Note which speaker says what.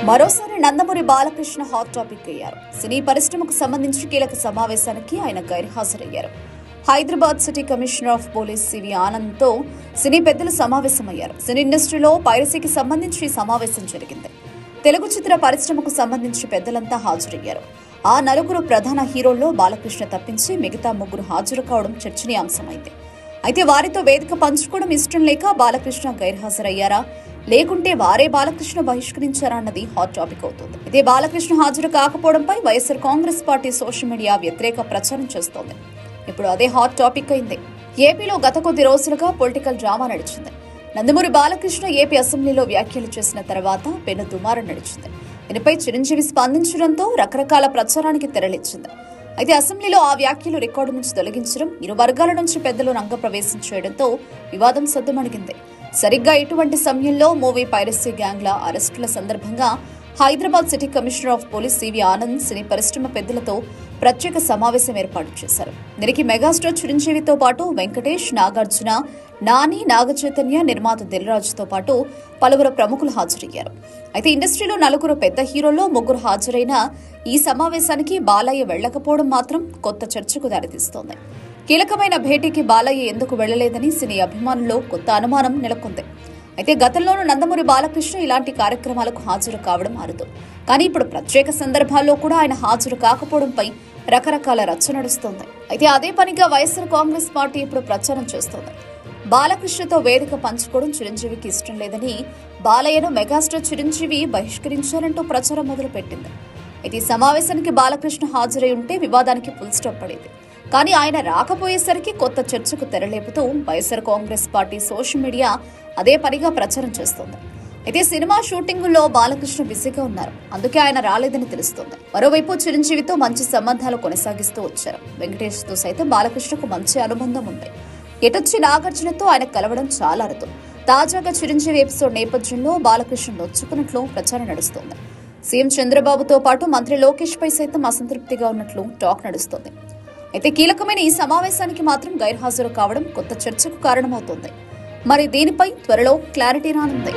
Speaker 1: మరోసారి Nandamuri Balakrishna hot topic అయ్యారు. సినీ పరిశ్రమకు సంబంధించి కీలక సమావేశానికి ఆయన గైర్హాజరయ్యారు. Hyderabad city commissioner of police CV ఆనంద్తో సినీ పెద్దలు సమావేశమయ్యారు. సినీ ఇండస్ట్రీలో పైరసీకి సంబంధించి సమావేశం జరిగింది. తెలుగు చిత్ర పరిశ్రమకు సంబంధించి పెద్దలంతా హాజరయ్యారు. ఆ నలుగురు ప్రధాన హీరోల్లో బాలకృష్ణ తప్పించి మిగతా ముగ్గురు హాజరు కావడం చర్చనీయాంశమైంది. అయితే వారితో వేదిక పంచుకోవడం ఇష్టం లేక బాలకృష్ణ గైర్హాజరయ్యారా, లేకుంటే వారే బాలకృష్ణ బహిష్కరించారా అన్నది హాట్ టాపిక్ అవుతుంది. ఇదే బాలకృష్ణ హాజరు కాకపోవడంపై వైఎస్ఆర్ కాంగ్రెస్ పార్టీ సోషల్ మీడియా వ్యతిరేక ప్రచారం చేస్తోంది. ఇప్పుడు అదే హాట్ టాపిక్ అయింది. ఏపీలో గత కొద్ది రోజులుగా పొలిటికల్ డ్రామా నడిచింది. నందమూరి బాలకృష్ణ ఏపీ అసెంబ్లీలో వ్యాఖ్యలు చేసిన తర్వాత పెను దుమారం నడిచింది. దీనిపై చిరంజీవి స్పందించడంతో రకరకాల ప్రచారానికి తెరలిచ్చింది. అయితే అసెంబ్లీలో ఆ వ్యాఖ్యలు రికార్డు నుంచి తొలగించడం, ఇరు వర్గాల నుంచి పెద్దలు రంగప్రవేశం చేయడంతో వివాదం సద్దుమణిగింది. సరిగ్గా ఇటువంటి సమయంలో మూవీ పైరసీ గ్యాంగ్ల అరెస్టుల సందర్భంగా Hyderabad city commissioner of police CV Anand సినీ పరిశ్రమ పెద్దలతో ప్రత్యేక సమావేశం ఏర్పాటు చేశారు. దీనికి మెగాస్టార్ చిరంజీవితో పాటు వెంకటేష్, నాగార్జున, నాని, నాగచైతన్య, నిర్మాత దిల్రాజుతో పాటు పలువురు ప్రముఖులు హాజరయ్యారు. అయితే ఇండస్ట్రీలో నలుగురు పెద్ద హీరోల్లో ముగ్గురు హాజరైన ఈ సమావేశానికి బాలయ్య వెళ్లకపోవడం మాత్రం కొత్త చర్చకు దారితీస్తోంది. కీలకమైన భేటీకి బాలయ్య ఎందుకు వెళ్లలేదని సినీ అభిమానుల్లో కొత్త అనుమానం నెలకొంది. అయితే గతంలోనూ నందమూరి బాలకృష్ణ ఇలాంటి కార్యక్రమాలకు హాజరు కావడం అరుదు. కానీ ఇప్పుడు ప్రత్యేక సందర్భాల్లో కూడా ఆయన హాజరు కాకపోవడంపై రకరకాల రచ్చ నడుస్తోంది. అయితే అదే పనిగా వైఎస్ఆర్ కాంగ్రెస్ పార్టీ ఇప్పుడు ప్రచారం చేస్తోంది. బాలకృష్ణతో వేదిక పంచుకోవడం చిరంజీవికి ఇష్టం లేదని, బాలయ్యను మెగాస్టార్ చిరంజీవి బహిష్కరించారంటూ ప్రచారం మొదలుపెట్టింది. అయితే ఈ సమావేశానికి బాలకృష్ణ హాజరై ఉంటే వివాదానికి ఫుల్ స్టాప్ పడేది. కానీ ఆయన రాకపోయేసరికి కొత్త చర్చకు తెరలేపుతూ వైఎస్ఆర్ కాంగ్రెస్ పార్టీ సోషల్ మీడియా అదే పనిగా ప్రచారం చేస్తోంది. అయితే సినిమా షూటింగుల్లో బాలకృష్ణ బిజీగా ఉన్నారు. అందుకే ఆయన రాలేదని తెలుస్తోంది. మరోవైపు చిరంజీవితో మంచి సంబంధాలు కొనసాగిస్తూ వచ్చారు. వెంకటేష్ తో సైతం బాలకృష్ణకు మంచి అనుబంధం ఉంది. ఎటొచ్చి నాగార్జునతో ఆయన కలవడం చాలా అరుదు. తాజాగా చిరంజీవి ఎపిసోడ్ నేపథ్యంలో బాలకృష్ణ నొచ్చుకున్నట్లు ప్రచారం నడుస్తోంది. సీఎం చంద్రబాబుతో పాటు మంత్రి లోకేష్ పై సైతం అసంతృప్తిగా ఉన్నట్లు టాక్ నడుస్తోంది. అయితే కీలకమైన ఈ సమావేశానికి మాత్రం గైర్హాజరు కావడం కొత్త చర్చకు కారణమవుతోంది. మరి దీనిపై త్వరలో క్లారిటీ రానుంది.